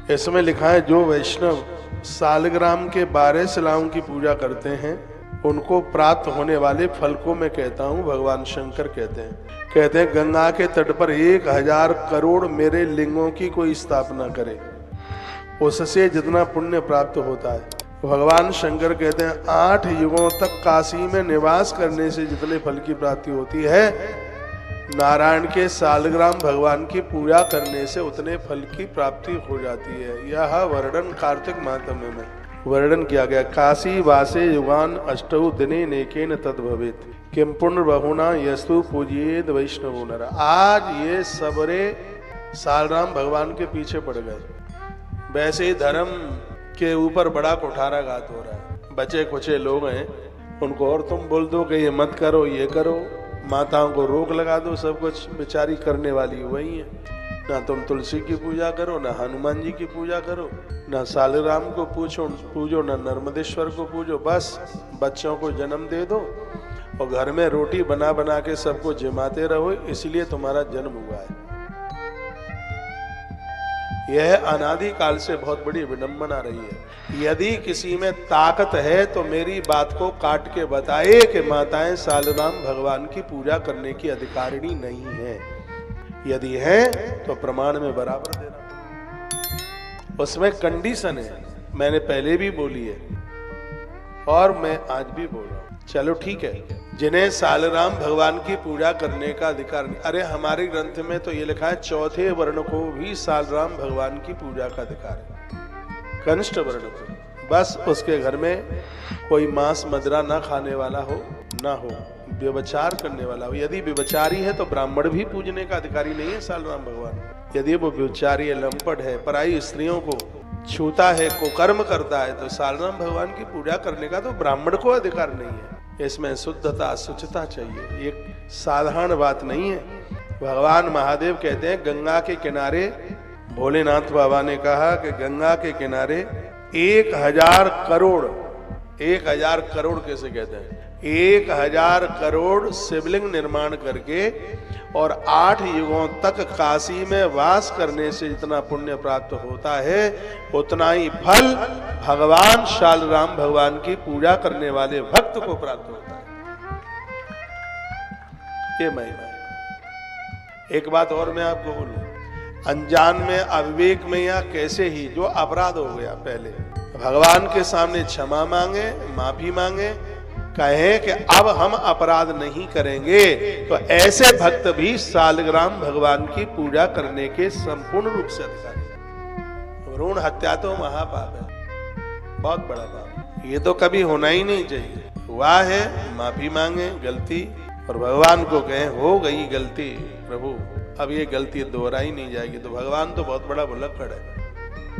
इसमें लिखा है जो वैष्णव सालग्राम के 12 शिलाओं की पूजा करते हैं उनको प्राप्त होने वाले फल को मैं कहता हूँ भगवान शंकर कहते हैं गंगा के तट पर 1000 करोड़ मेरे लिंगों की कोई स्थापना करे उससे जितना पुण्य प्राप्त होता है। भगवान शंकर कहते हैं 8 युगों तक काशी में निवास करने से जितने फल की प्राप्ति होती है नारायण के सालग्राम भगवान की पूजा करने से उतने फल की प्राप्ति हो जाती है। यह वर्णन कार्तिक महात्म्य में वर्णन किया गया। काशी वासे युगान अष्टौ दिने नेकेन तद भवेत किम पुण्य बहुना यस्तु पूजियेद वैष्णवो नर। आज ये सबरे सालग्राम भगवान के पीछे पड़ गए। वैसे ही धर्म के ऊपर बड़ा कुठाराघात हो रहा है। बचे कुचे लोग हैं उनको और तुम बोल दो कि ये मत करो ये करो, माताओं को रोक लगा दो, सब कुछ बेचारी करने वाली वही है। ना तुम तुलसी की पूजा करो, ना हनुमान जी की पूजा करो, ना सालग्राम को पूजो, ना नर्मदेश्वर को पूजो। बस बच्चों को जन्म दे दो और घर में रोटी बना बना के सबको जिमाते रहो, इसलिए तुम्हारा जन्म हुआ है। यह अनादि काल से बहुत बड़ी विडंबना रही है। यदि किसी में ताकत है तो मेरी बात को काट के बताए कि माताएं सालग्राम भगवान की पूजा करने की अधिकारिणी नहीं है। यदि है तो प्रमाण में बराबर देना। उसमें कंडीशन है, मैंने पहले भी बोली है और मैं आज भी बोल रहा हूं। चलो ठीक है, जिन्हें सालग्राम भगवान की पूजा करने का अधिकार नहीं। अरे हमारे ग्रंथ में तो ये लिखा है चौथे वर्ण को भी सालग्राम भगवान की पूजा का अधिकार है। कनिष्ठ वर्ण को बस उसके घर में कोई मांस मदिरा ना खाने वाला हो, ना हो व्यभिचार करने वाला हो। यदि व्यभिचारी है तो ब्राह्मण भी पूजने का अधिकारी नहीं है सालग्राम भगवान। यदि वो व्यभिचारी है, लंपट है, पराई स्त्रियों को छूता है, कुकर्म करता है तो सालग्राम भगवान की पूजा करने का तो ब्राह्मण को अधिकार नहीं है। इसमें शुद्धता शुचिता चाहिए, ये साधारण बात नहीं है। भगवान महादेव कहते हैं गंगा के किनारे, भोलेनाथ बाबा ने कहा कि गंगा के किनारे 1000 करोड़, 1000 करोड़ कैसे कहते हैं, 1000 करोड़ शिवलिंग निर्माण करके और 8 युगों तक काशी में वास करने से जितना पुण्य प्राप्त होता है उतना ही फल भगवान सालग्राम भगवान की पूजा करने वाले भक्त को प्राप्त होता है। ये महिमा है। एक बात और मैं आपको बोलूं, अनजान में, अविवेक में या कैसे ही जो अपराध हो गया, पहले भगवान के सामने क्षमा मांगे, माफी मांगे, कहें कि अब हम अपराध नहीं करेंगे, तो ऐसे भक्त भी सालग्राम भगवान की पूजा करने के संपूर्ण रूप से अधिकारी। भ्रूण हत्या तो महापाप है, बहुत बड़ा पाप। ये तो कभी होना ही नहीं चाहिए। हुआ है, माफी मांगे, गलती, और भगवान को कहें हो गई गलती प्रभु, अब ये गलती दोहराई नहीं जाएगी। तो भगवान तो बहुत बड़ा भुलक्कड़ है,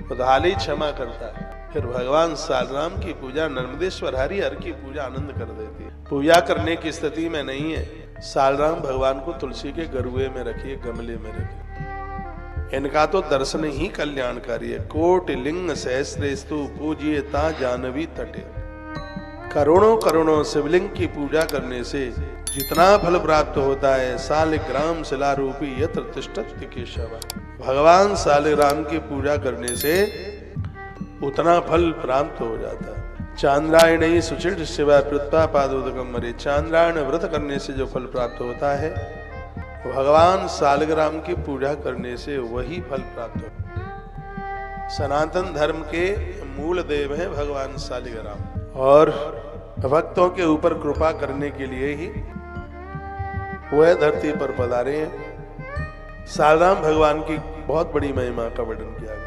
खुदहाली क्षमा करता है। फिर भगवान सालग्राम की पूजा, नर्मदेश्वर हरिहर की पूजा आनंद कर देती है। पूजा करने की स्थिति में नहीं है, सालग्राम भगवान को तुलसी के गरुए में रखिए, गमले में रखिए। इनका तो दर्शन ही कल्याणकारी है। कोटि लिंग सहस्रेस्तु पूजिए ता जानवी तटे। करोड़ों करोड़ों शिवलिंग की पूजा करने से जितना फल प्राप्त होता है, सालग्राम शिलारूपी यत्र तिष्ठति केशव। भगवान सालग्राम की पूजा करने से उतना फल प्राप्त हो जाता है। चांद्रायण सुचिर शिवा प्रत्ता पादोदकम मरे। चांद्रायण व्रत करने से जो फल प्राप्त होता है, भगवान सालग्राम की पूजा करने से वही फल प्राप्त होता है। सनातन धर्म के मूल देव हैं भगवान सालग्राम, और भक्तों के ऊपर कृपा करने के लिए ही वह धरती पर पधारे हैं। सालग्राम भगवान की बहुत बड़ी महिमा का वर्णन किया गया।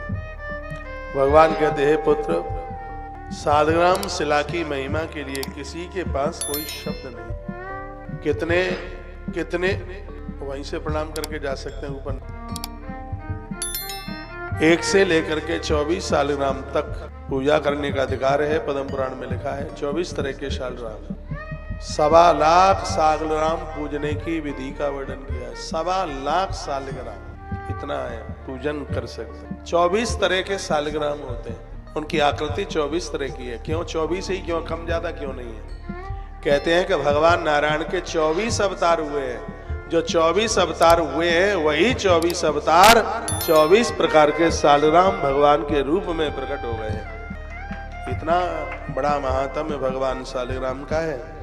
भगवान कहते हैं पुत्र, सालग्राम शिला की महिमा के लिए किसी के पास कोई शब्द नहीं। कितने कितने वहीं से प्रणाम करके जा सकते हैं ऊपर। 1 से लेकर के 24 सालग्राम तक पूजा करने का अधिकार है। पद्म पुराण में लिखा है 24 तरह के सालग्राम। 1.25 लाख सालग्राम पूजने की विधि का वर्णन किया है। 1.25 लाख सालग्राम इतना है, पूजन कर सकते हैं। 24 तरह के सालग्राम होते हैं, उनकी आकृति 24 तरह की है। क्यों 24 ही, क्यों कम ज्यादा क्यों नहीं है? कहते हैं कि भगवान नारायण के 24 अवतार हुए हैं। जो 24 अवतार हुए हैं वही 24 अवतार 24 प्रकार के सालग्राम भगवान के रूप में प्रकट हो गए हैं। इतना बड़ा महात्म्य भगवान सालग्राम का है।